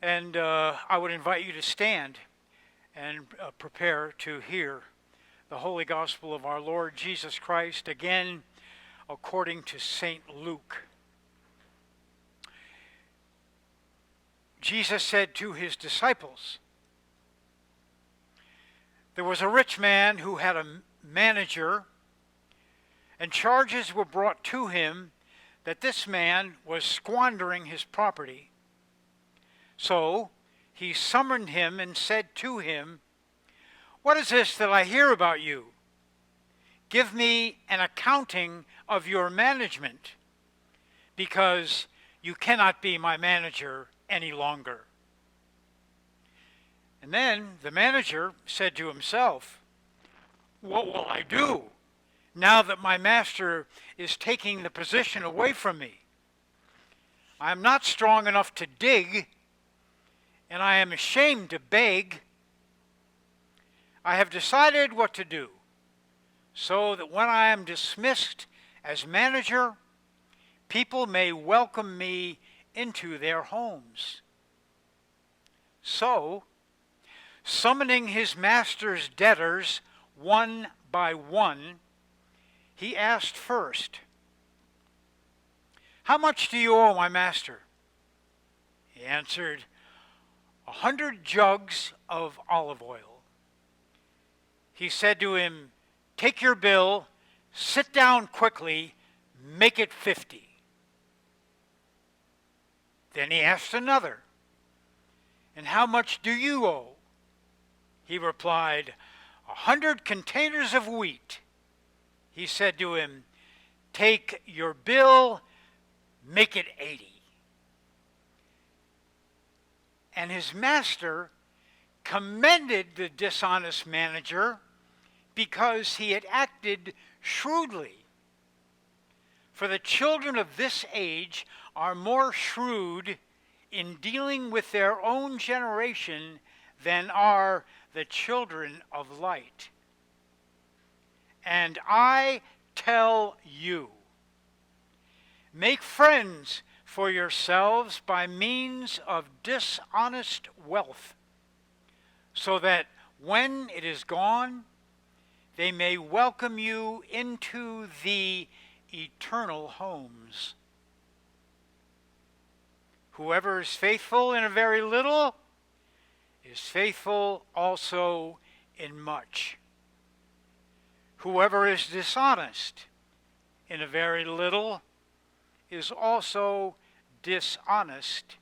And I would invite you to stand and prepare to hear the Holy Gospel of our Lord Jesus Christ, again according to St. Luke. Jesus said to his disciples, "There was a rich man who had a manager, and charges were brought to him that this man was squandering his property. So he summoned him and said to him, 'What is this that I hear about you? Give me an accounting of your management, because you cannot be my manager any longer.' And then the manager said to himself, 'What will I do now that my master is taking the position away from me? I am not strong enough to dig, and I am ashamed to beg. I have decided what to do, so that when I am dismissed as manager, people may welcome me into their homes.' So, summoning his master's debtors one by one, he asked first, 'How much do you owe my master?' He answered, 100 jugs of olive oil. He said to him, 'Take your bill, sit down quickly, make it 50. Then he asked another, 'And how much do you owe?' He replied, 100 containers of wheat. He said to him, 'Take your bill, make it 80. And his master commended the dishonest manager because he had acted shrewdly. For the children of this age are more shrewd in dealing with their own generation than are the children of light. And I tell you, make friends for yourselves by means of dishonest wealth, so that when it is gone, they may welcome you into the eternal homes. Whoever is faithful in a very little is faithful also in much. Whoever is dishonest in a very little is also dishonest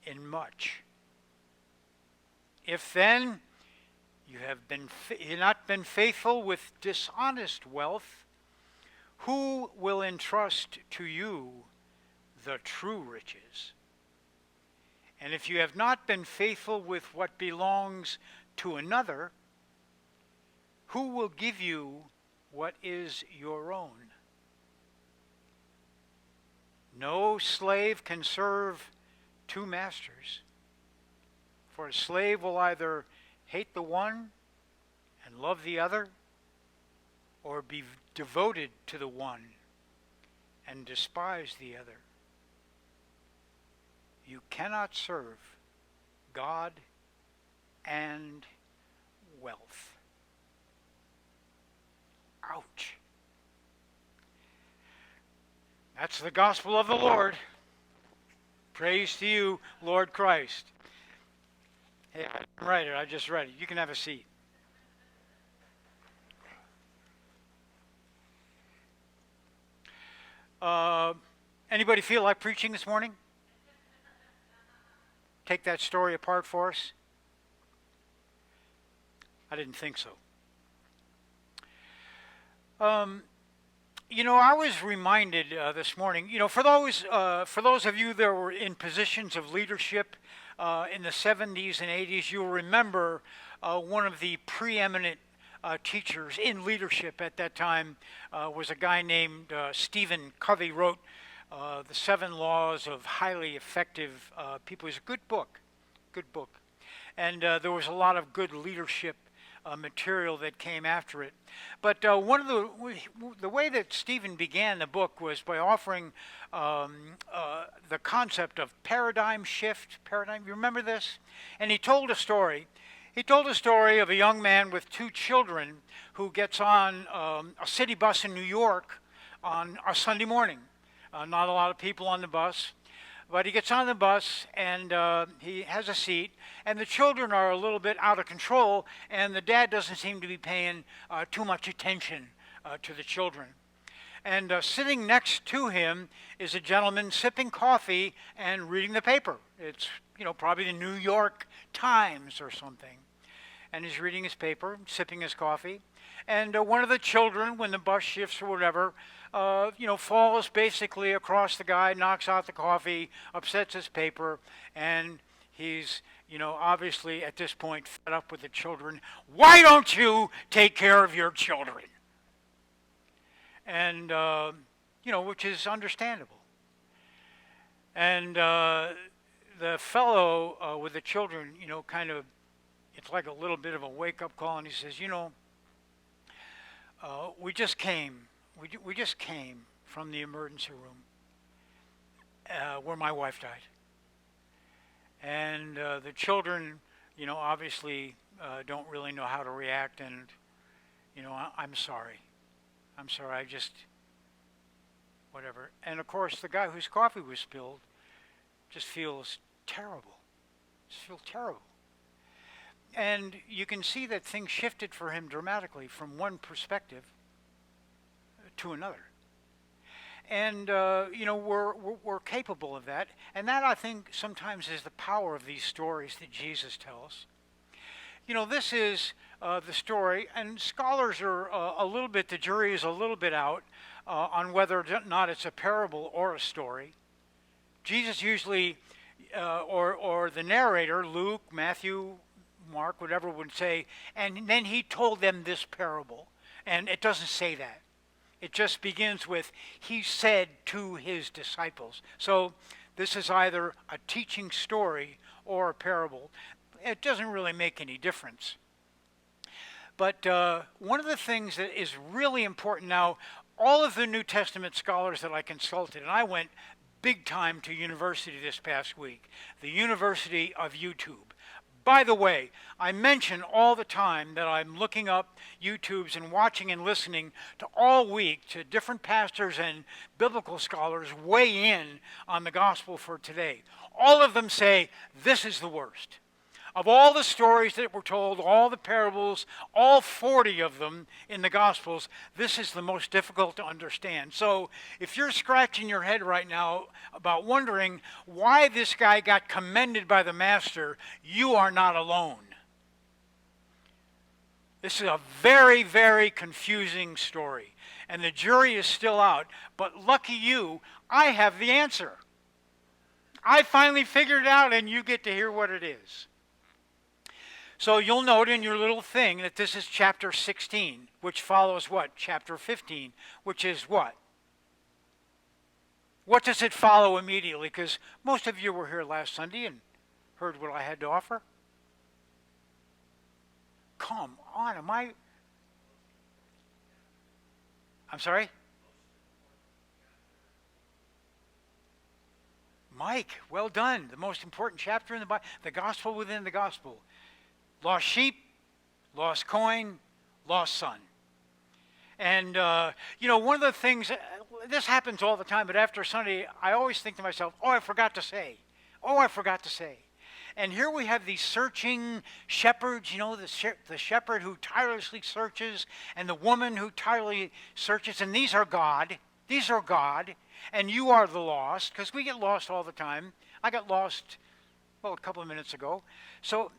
in much. If then you have not been faithful with dishonest wealth, who will entrust to you the true riches? And if you have not been faithful with what belongs to another, who will give you what is your own? No slave can serve two masters, for a slave will either hate the one and love the other, or be devoted to the one and despise the other. You cannot serve God and wealth." Ouch. That's the gospel of the Lord. Praise to you, Lord Christ. Hey, I didn't write it. I just read it. You can have a seat. Anybody feel like preaching this morning? Take that story apart for us? I didn't think so. I was reminded this morning, for those of you that were in positions of leadership in the 70s and 80s, you'll remember one of the preeminent teachers in leadership at that time was a guy named Stephen Covey. Wrote The 7 Laws of Highly Effective People. It's a good book. And there was a lot of good leadership material that came after it. But one of the way that Stephen began the book was by offering the concept of paradigm shift. Paradigm, you remember this? And he told a story. He told a story of a young man with two children who gets on a city bus in New York on a Sunday morning. Not a lot of people on the bus, but he gets on the bus and he has a seat, and the children are a little bit out of control, and the dad doesn't seem to be paying too much attention to the children. And sitting next to him is a gentleman sipping coffee and reading the paper. It's, probably the New York Times or something. And he's reading his paper, sipping his coffee. And one of the children, when the bus shifts or whatever, falls basically across the guy, knocks out the coffee, upsets his paper, and he's, obviously at this point fed up with the children. Why don't you take care of your children? And, which is understandable. And the fellow with the children, it's like a little bit of a wake-up call, and he says, we just came from the emergency room where my wife died. And the children, obviously don't really know how to react, and, I'm sorry. I just, whatever. And of course, the guy whose coffee was spilled just feels terrible. And you can see that things shifted for him dramatically from one perspective to another. And, we're capable of that. And that, I think, sometimes is the power of these stories that Jesus tells. This is the story, and scholars are the jury is a little bit out on whether or not it's a parable or a story. Jesus usually, or the narrator, Luke, Matthew, Mark, whatever, would say, and then he told them this parable. And it doesn't say that. It just begins with, he said to his disciples. So this is either a teaching story or a parable. It doesn't really make any difference. But one of the things that is really important now, all of the New Testament scholars that I consulted, and I went big time to university this past week, the University of YouTube. By the way, I mention all the time that I'm looking up YouTubes and watching and listening to all week to different pastors and biblical scholars weigh in on the gospel for today. All of them say this is the worst. Of all the stories that were told, all the parables, all 40 of them in the Gospels, this is the most difficult to understand. So if you're scratching your head right now about wondering why this guy got commended by the Master, you are not alone. This is a very, very confusing story. And the jury is still out. But lucky you, I have the answer. I finally figured it out, and you get to hear what it is. So you'll note in your little thing that this is chapter 16, which follows what? Chapter 15, which is what? What does it follow immediately? Because most of you were here last Sunday and heard what I had to offer. Come on, I'm sorry? Mike, well done. The most important chapter in the Bible, the gospel within the gospel. Lost sheep, lost coin, lost son. And, one of the things, this happens all the time, but after Sunday, I always think to myself, I forgot to say. And here we have these searching shepherds, the shepherd who tirelessly searches, and the woman who tirelessly searches, and these are God, and you are the lost, because we get lost all the time. I got lost, a couple of minutes ago. So,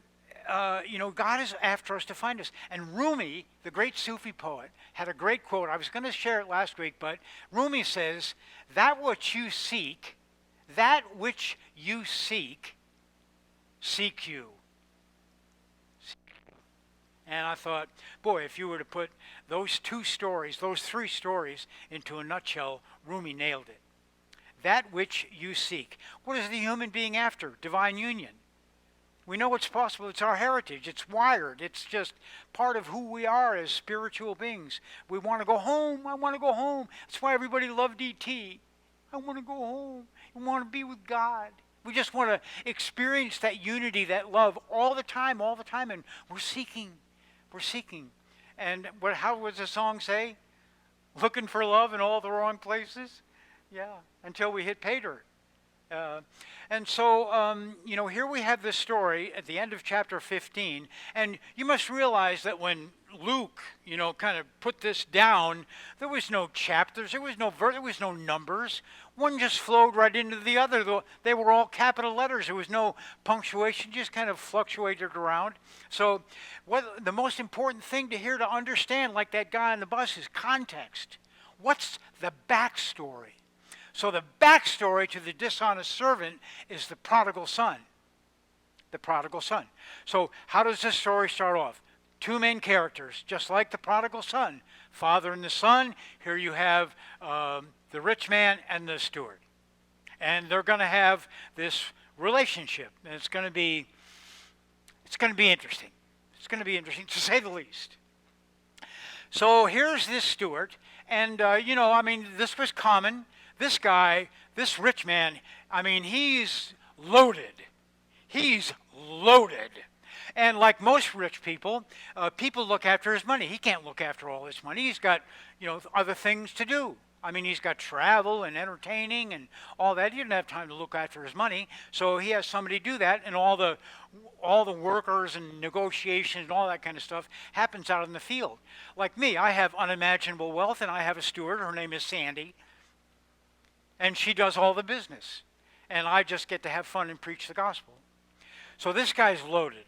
God is after us to find us. And Rumi, the great Sufi poet, had a great quote. I was going to share it last week, but Rumi says, that which you seek, seek you. And I thought, boy, if you were to put those three stories into a nutshell, Rumi nailed it. That which you seek. What is the human being after? Divine union. We know it's possible. It's our heritage. It's wired. It's just part of who we are as spiritual beings. We want to go home. I want to go home. That's why everybody loved E.T. I want to go home. I want to be with God. We just want to experience that unity, that love all the time, and we're seeking. We're seeking. And how does the song say? Looking for love in all the wrong places? Yeah, until we hit pay dirt. And so, here we have this story at the end of chapter 15, and you must realize that when Luke, kind of put this down, there was no chapters, there was no numbers. One just flowed right into the other. They were all capital letters. There was no punctuation, just kind of fluctuated around. So the most important thing to understand, like that guy on the bus, is context. What's the backstory? So the backstory to the dishonest servant is the prodigal son. The prodigal son. So how does this story start off? Two main characters, just like the prodigal son. Father and the son. Here you have the rich man and the steward. And they're going to have this relationship. And it's going to be interesting. It's going to be interesting, to say the least. So here's this steward. And, this was common. This guy, this rich man, he's loaded. He's loaded. And like most rich people, people look after his money. He can't look after all his money. He's got, other things to do. He's got travel and entertaining and all that. He didn't have time to look after his money. So he has somebody do that, and all the workers and negotiations and all that kind of stuff happens out in the field. Like me, I have unimaginable wealth, and I have a steward. Her name is Sandy. And she does all the business. And I just get to have fun and preach the gospel. So this guy's loaded.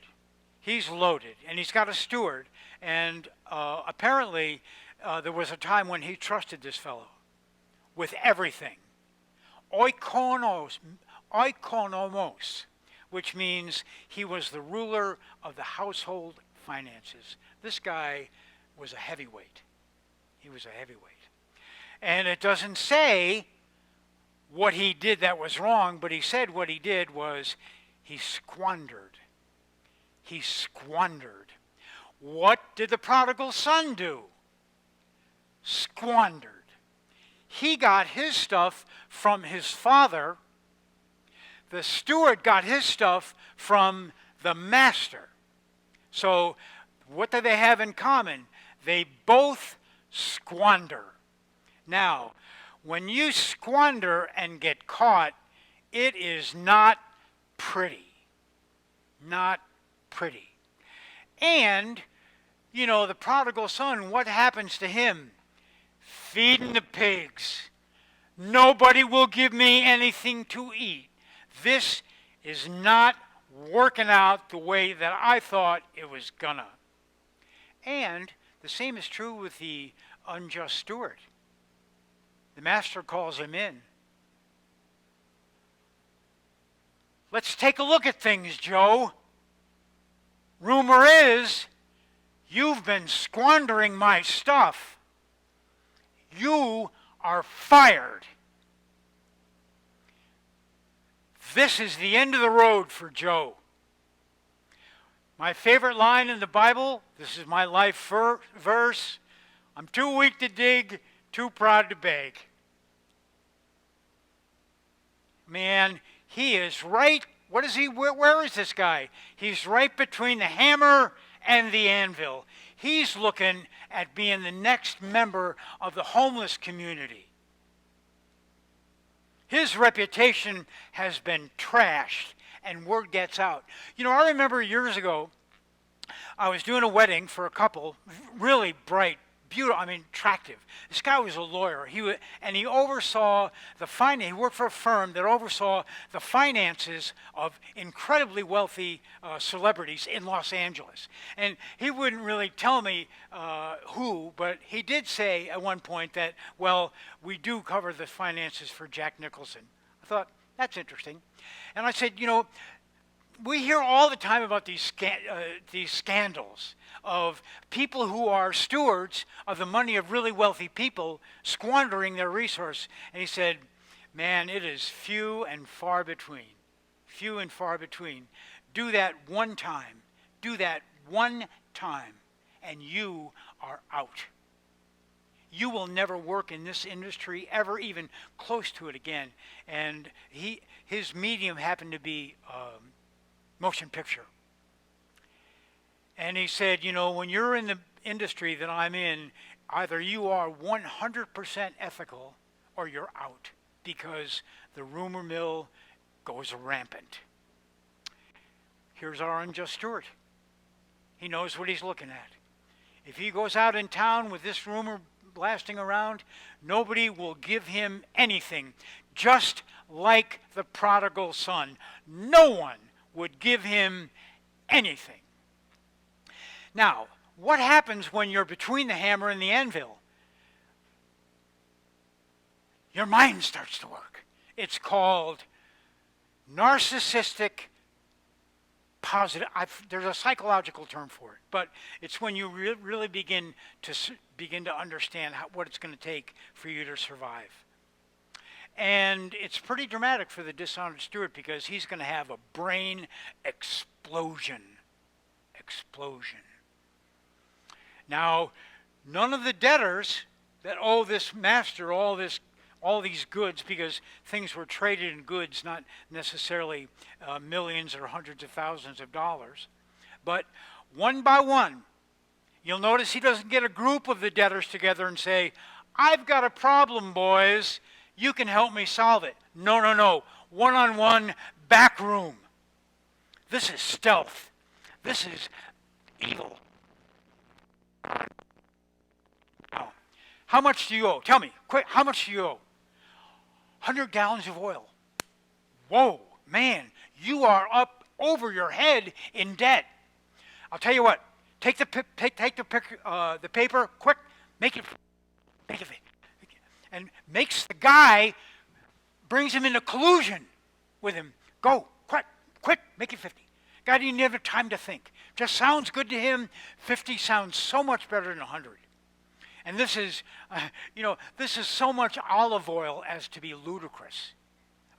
He's loaded. And he's got a steward. And apparently there was a time when he trusted this fellow with everything. Oikonomos, which means he was the ruler of the household finances. This guy was a heavyweight. He was a heavyweight. And it doesn't say what he did that was wrong, but he said what he did was he squandered. He squandered. What did the prodigal son do? Squandered. He got his stuff from his father. The steward got his stuff from the master. So what do they have in common? They both squander. Now, when you squander and get caught, it is not pretty. Not pretty. And, the prodigal son, what happens to him? Feeding the pigs. Nobody will give me anything to eat. This is not working out the way that I thought it was gonna. And the same is true with the unjust steward. The master calls him in. Let's take a look at things, Joe. Rumor is you've been squandering my stuff. You are fired. This is the end of the road for Joe. My favorite line in the Bible, this is my life verse, I'm too weak to dig, too proud to beg. Man, he is right. What is he? Where is this guy? He's right between the hammer and the anvil. He's looking at being the next member of the homeless community. His reputation has been trashed, and word gets out. I remember years ago, I was doing a wedding for a couple, really bright, beautiful, attractive. This guy was a lawyer. He oversaw the finance. He worked for a firm that oversaw the finances of incredibly wealthy celebrities in Los Angeles. And he wouldn't really tell me who, but he did say at one point that, well, we do cover the finances for Jack Nicholson. I thought, that's interesting. And I said, we hear all the time about these scandals of people who are stewards of the money of really wealthy people squandering their resources. And he said, man, it is few and far between. Few and far between. Do that one time. Do that one time, and you are out. You will never work in this industry ever even close to it again. And his medium happened to be motion picture. And he said, you know, when you're in the industry that I'm in, either you are 100% ethical or you're out, because the rumor mill goes rampant. Here's our unjust steward. He knows what he's looking at. If he goes out in town with this rumor blasting around, nobody will give him anything. Just like the prodigal son, no one would give him anything. Now, what happens when you're between the hammer and the anvil? Your mind starts to work. It's called narcissistic positive. There's a psychological term for it, but it's when you really begin to understand what it's going to take for you to survive. And it's pretty dramatic for the dishonored steward, because he's going to have a brain explosion. Now, none of the debtors that owe this master all these goods, because things were traded in goods, not necessarily millions or hundreds of thousands of dollars, but one by one, you'll notice he doesn't get a group of the debtors together and say, I've got a problem, boys. You can help me solve it. No. One-on-one, back room. This is stealth. This is evil. Now, how much do you owe? Tell me, quick, how much do you owe? 100 gallons of oil. Whoa, man, you are up over your head in debt. I'll tell you what, take the paper, quick, make it, and makes the guy, brings him into collusion with him. Go, quick, make it 50. Guy didn't have time to think. Just sounds good to him. 50 sounds so much better than 100. And this is, this is so much olive oil as to be ludicrous.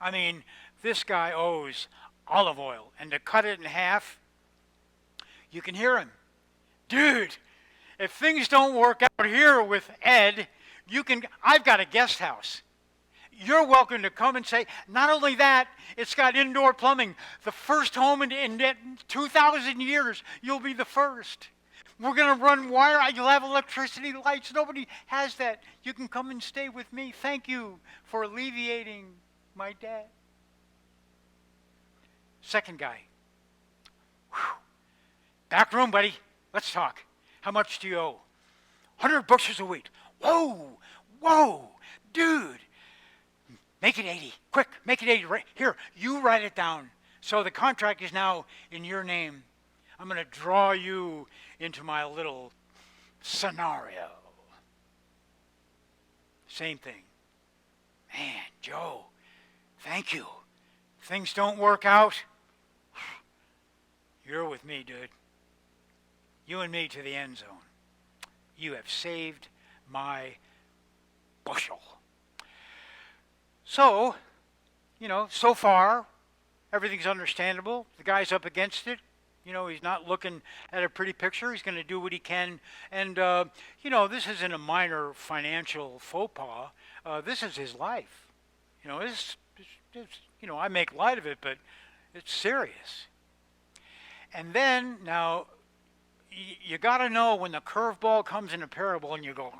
I mean, this guy owes olive oil. And to cut it in half, you can hear him. Dude, if things don't work out here with Ed, I've got a guest house. You're welcome to come and say, not only that, it's got indoor plumbing. The first home in 2,000 years, you'll be the first. We're going to run wire. You'll have electricity, lights. Nobody has that. You can come and stay with me. Thank you for alleviating my debt. Second guy. Whew. Back room, buddy. Let's talk. How much do you owe? 100 bushels of wheat. Whoa, dude. Make it 80. Quick, make it 80. Right here, you write it down. So the contract is now in your name. I'm going to draw you into my little scenario. Same thing. Man, Joe, thank you. Things don't work out. You're with me, dude. You and me to the end zone. You have saved my bushel. So, so far, everything's understandable. The guy's up against it. He's not looking at a pretty picture. He's going to do what he can. And, this isn't a minor financial faux pas. This is his life. I make light of it, but it's serious. And then, now, you got to know when the curveball comes in a parable and you go,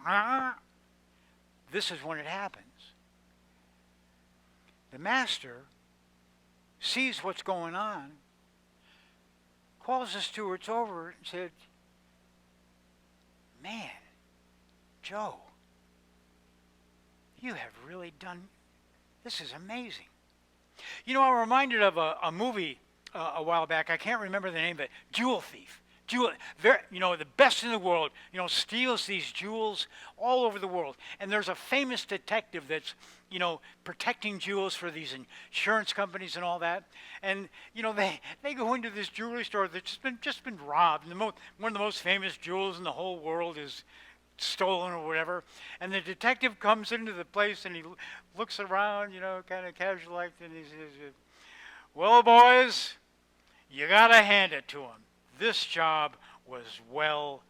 this is when it happens. The master sees what's going on, calls the stewards over and said, man, Joe, you have really done, this is amazing. I'm reminded of a movie a while back. I can't remember the name of it. Jewel Thief. The best in the world, steals these jewels all over the world. And there's a famous detective that's, protecting jewels for these insurance companies and all that. And, they go into this jewelry store that's just been robbed. And one of the most famous jewels in the whole world is stolen or whatever. And the detective comes into the place and he looks around, kind of casual like, and he says, well, boys, You got to hand it to him. This job was well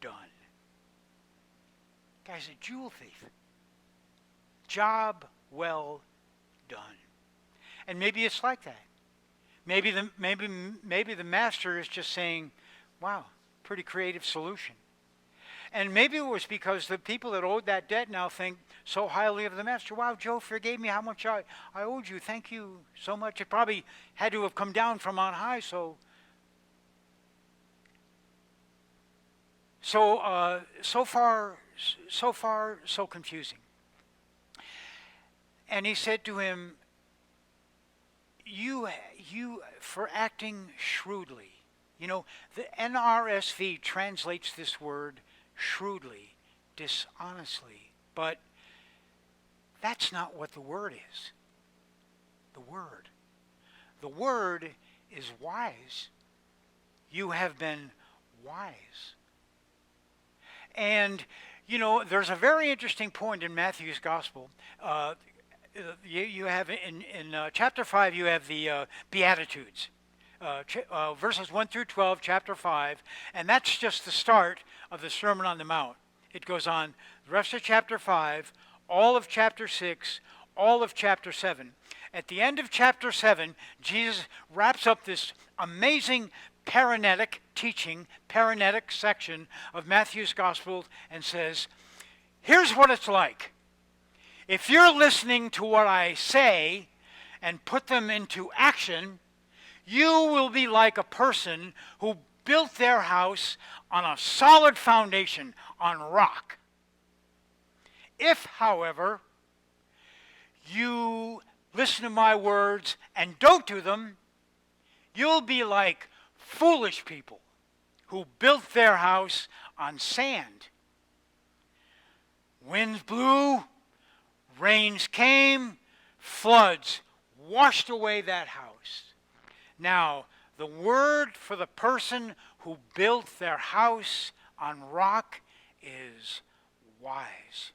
done. Guy's a jewel thief. Job well done. And maybe it's like that. Maybe the master is just saying, wow, pretty creative solution. And maybe it was because the people that owed that debt now think so highly of the master. Wow, Joe forgave me how much I owed you. Thank you so much. It probably had to have come down from on high. So far, so confusing. And he said to him, you for acting shrewdly. You know, the NRSV translates this word shrewdly, dishonestly, but that's not what the word is. The word is wise. You have been wise. And, you know, there's a very interesting point in Matthew's gospel. You have in chapter 5, you have the Beatitudes. Verses 1 through 12, chapter 5, and that's just the start of the Sermon on the Mount. It goes on the rest of chapter 5, all of chapter 6, all of chapter 7. At the end of chapter 7, Jesus wraps up this amazing paranetic section of Matthew's Gospel and says, here's what it's like. If you're listening to what I say and put them into action, you will be like a person who built their house on a solid foundation, on rock. If, however, you listen to my words and don't do them, you'll be like foolish people who built their house on sand. Winds blew, rains came, floods washed away that house. Now, the word for the person who built their house on rock is wise.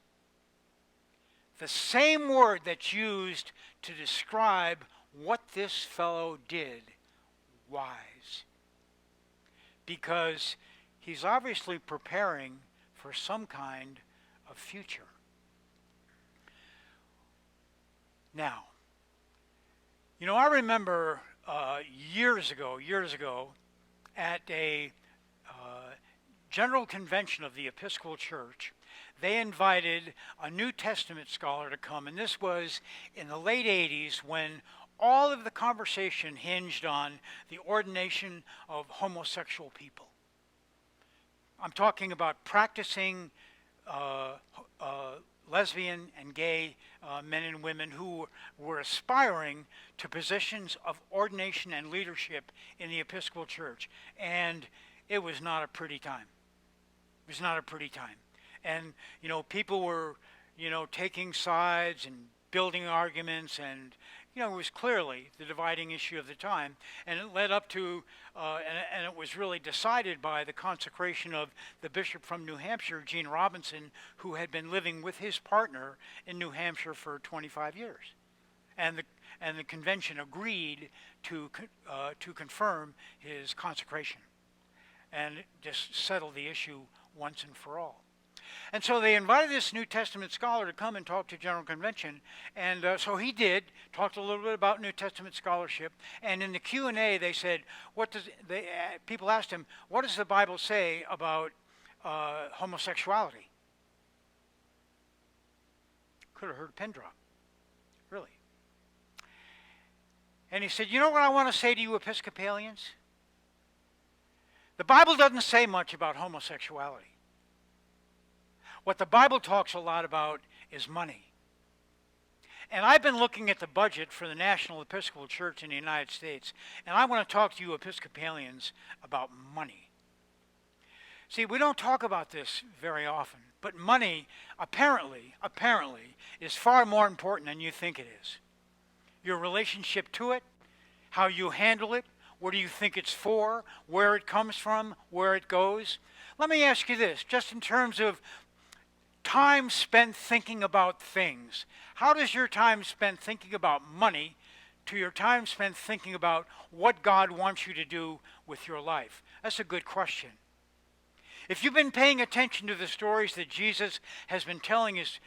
The same word that's used to describe what this fellow did, wise. Because he's obviously preparing for some kind of future. Now, you know, I remember years ago, at a general convention of the Episcopal Church, they invited a New Testament scholar to come, and this was in the late 80s when all of the conversation hinged on the ordination of homosexual people. I'm talking about practicing lesbian and gay men and women who were aspiring to positions of ordination and leadership in the Episcopal Church. And it was not a pretty time. It was not a pretty time. And, you know, people were, you know, taking sides and building arguments, and, you know, it was clearly the dividing issue of the time. And it led up to, and it was really decided by the consecration of the bishop from New Hampshire, Gene Robinson, who had been living with his partner in New Hampshire for 25 years. And the convention agreed to confirm his consecration and just settle the issue once and for all. And so they invited this New Testament scholar to come and talk to General Convention, and so he did, talked a little bit about New Testament scholarship, and in the Q&A they said, people asked him, what does the Bible say about homosexuality? Could have heard a pin drop, really. And he said, you know what I want to say to you Episcopalians? The Bible doesn't say much about homosexuality. What the Bible talks a lot about is money. And I've been looking at the budget for the National Episcopal Church in the United States, and I want to talk to you Episcopalians about money. See, we don't talk about this very often, but money apparently is far more important than you think it is. Your relationship to it, how you handle it, what do you think it's for, where it comes from, where it goes. Let me ask you this, just in terms of time spent thinking about things. How does your time spent thinking about money to your time spent thinking about what God wants you to do with your life? That's a good question. If you've been paying attention to the stories that Jesus has been telling his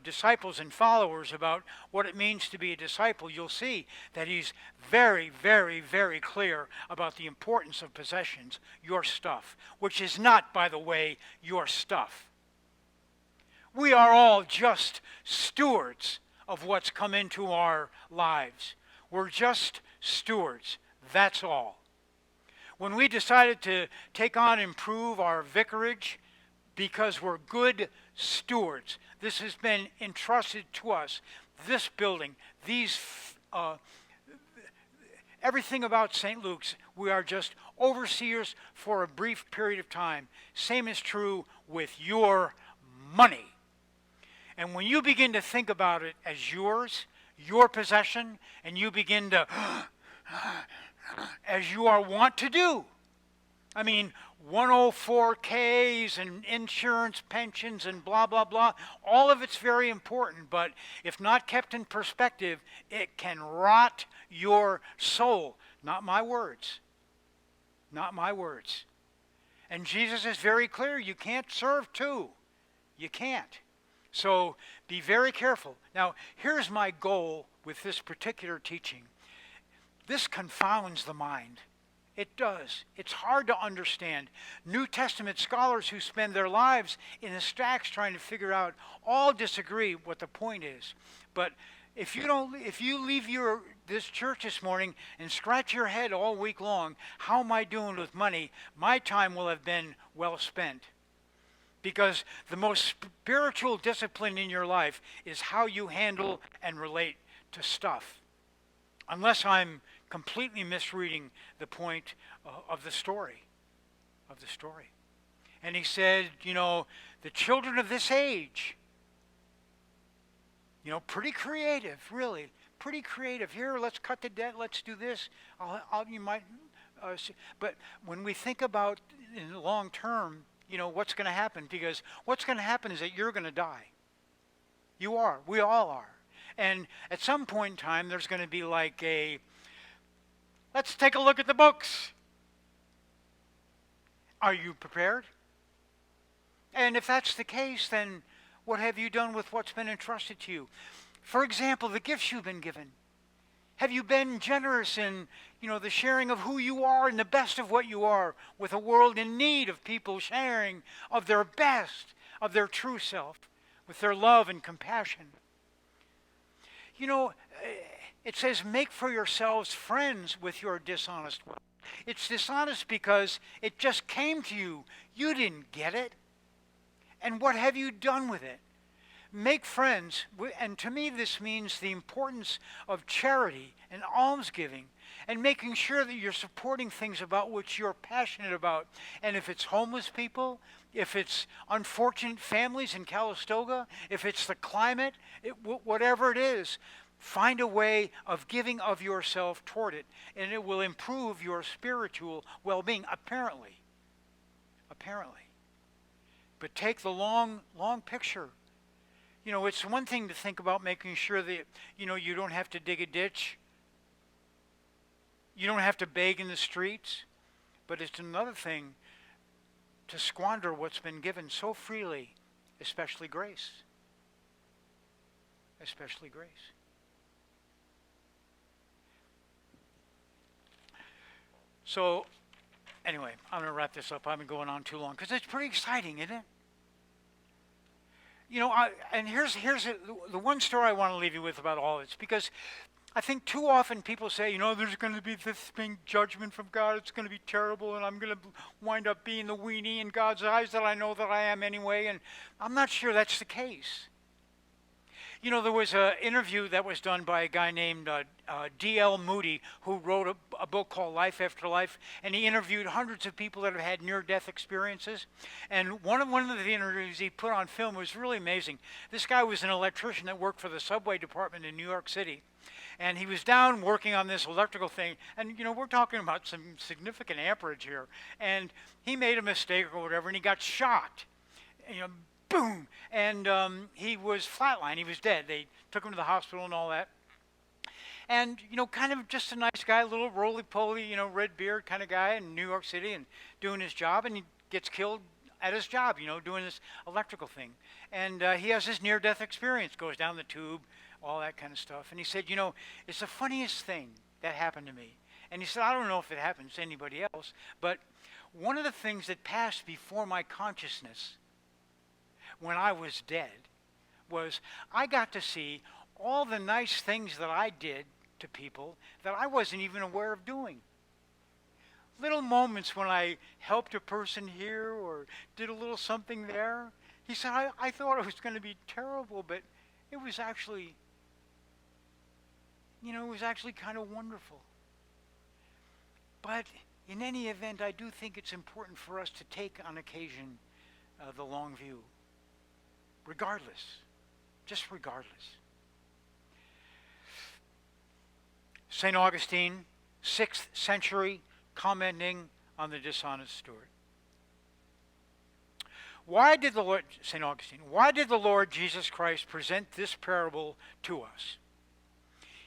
disciples and followers about what it means to be a disciple, you'll see that he's very, very, very clear about the importance of possessions, your stuff, which is not, by the way, your stuff. We are all just stewards of what's come into our lives. We're just stewards, that's all. When we decided to take on and improve our vicarage because we're good stewards, this has been entrusted to us, this building, everything about St. Luke's, we are just overseers for a brief period of time. Same is true with your money. And when you begin to think about it as yours, your possession, and you begin to as you are wont to do. I mean, 104Ks and insurance, pensions, and blah, blah, blah. All of it's very important, but if not kept in perspective, it can rot your soul. Not my words. Not my words. And Jesus is very clear. You can't serve two. You can't. So be very careful. Now, here's my goal with this particular teaching. This confounds the mind. It does. It's hard to understand. New Testament scholars who spend their lives in the stacks trying to figure out all disagree what the point is. But if you leave this church this morning and scratch your head all week long, how am I doing with money? My time will have been well spent. Because the most spiritual discipline in your life is how you handle and relate to stuff. Unless I'm completely misreading the point of the story. And he said, the children of this age, pretty creative, really, pretty creative. Here, let's cut the debt, let's do this. But when we think about in the long term, what's going to happen? Because what's going to happen is that you're going to die. You are. We all are. And at some point in time, there's going to be like let's take a look at the books. Are you prepared? And if that's the case, then what have you done with what's been entrusted to you? For example, the gifts you've been given. Have you been generous in, the sharing of who you are and the best of what you are with a world in need of people sharing of their best, of their true self, with their love and compassion? It says, make for yourselves friends with your dishonest wealth. It's dishonest because it just came to you. You didn't get it. And what have you done with it? Make friends, and to me this means the importance of charity and almsgiving and making sure that you're supporting things about which you're passionate about. And if it's homeless people, if it's unfortunate families in Calistoga, if it's the climate, whatever it is, find a way of giving of yourself toward it, and it will improve your spiritual well-being, apparently. But take the long picture. It's one thing to think about making sure that, you don't have to dig a ditch. You don't have to beg in the streets. But it's another thing to squander what's been given so freely, especially grace. Especially grace. So, anyway, I'm going to wrap this up. I've been going on too long because it's pretty exciting, isn't it? And here's the one story I want to leave you with about all this, because I think too often people say, there's going to be this big judgment from God. It's going to be terrible, and I'm going to wind up being the weenie in God's eyes that I know that I am anyway. And I'm not sure that's the case. There was an interview that was done by a guy named D.L. Moody, who wrote a book called Life After Life, and he interviewed hundreds of people that have had near-death experiences. And one of the interviews he put on film was really amazing. This guy was an electrician that worked for the subway department in New York City. And he was down working on this electrical thing. And, we're talking about some significant amperage here. And he made a mistake or whatever, and he got shocked. Boom! And he was flatlined. He was dead. They took him to the hospital and all that. And, kind of just a nice guy, a little roly-poly, red beard kind of guy in New York City and doing his job, and he gets killed at his job, doing this electrical thing. And he has this near-death experience, goes down the tube, all that kind of stuff. And he said, it's the funniest thing that happened to me. And he said, I don't know if it happens to anybody else, but one of the things that passed before my consciousness when I was dead was I got to see all the nice things that I did to people that I wasn't even aware of doing. Little moments when I helped a person here or did a little something there. He said, I thought it was going to be terrible, but it was actually, kind of wonderful. But in any event, I do think it's important for us to take on occasion the long view. Regardless. Just regardless. St. Augustine, 6th century, commenting on the dishonest steward. St. Augustine, why did the Lord Jesus Christ present this parable to us?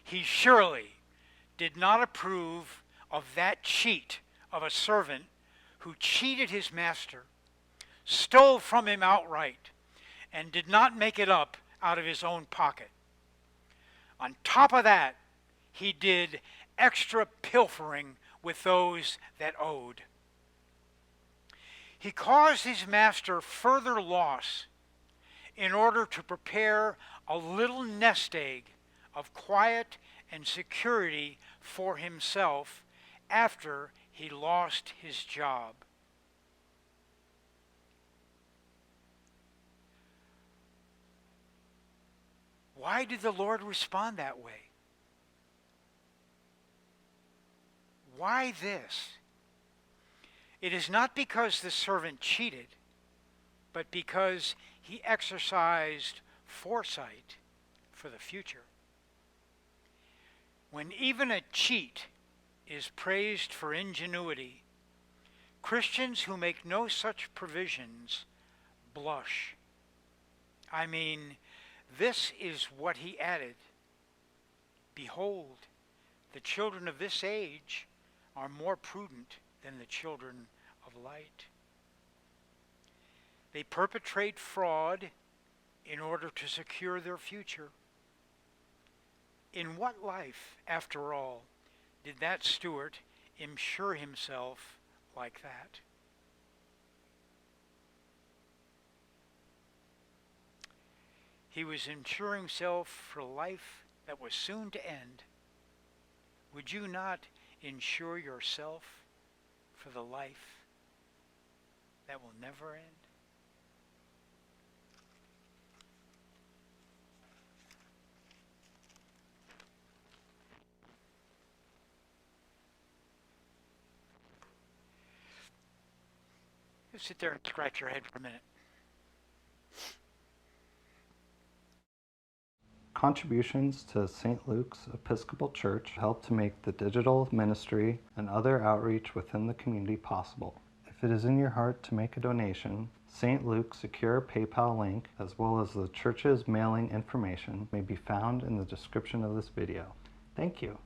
He surely did not approve of that cheat of a servant who cheated his master, stole from him outright, and did not make it up out of his own pocket. On top of that, he did extra pilfering with those that owed. He caused his master further loss in order to prepare a little nest egg of quiet and security for himself after he lost his job. Why did the Lord respond that way? Why this? It is not because the servant cheated, but because he exercised foresight for the future. When even a cheat is praised for ingenuity, Christians who make no such provisions blush. I mean, this is what he added. Behold, the children of this age are more prudent than the children of light. They perpetrate fraud in order to secure their future. In what life, after all, did that steward insure himself like that? He was insuring himself for a life that was soon to end. Would you not insure yourself for the life that will never end? Just sit there and scratch your head for a minute. Contributions to St. Luke's Episcopal Church help to make the digital ministry and other outreach within the community possible. If it is in your heart to make a donation, St. Luke's secure PayPal link, as well as the church's mailing information, may be found in the description of this video. Thank you.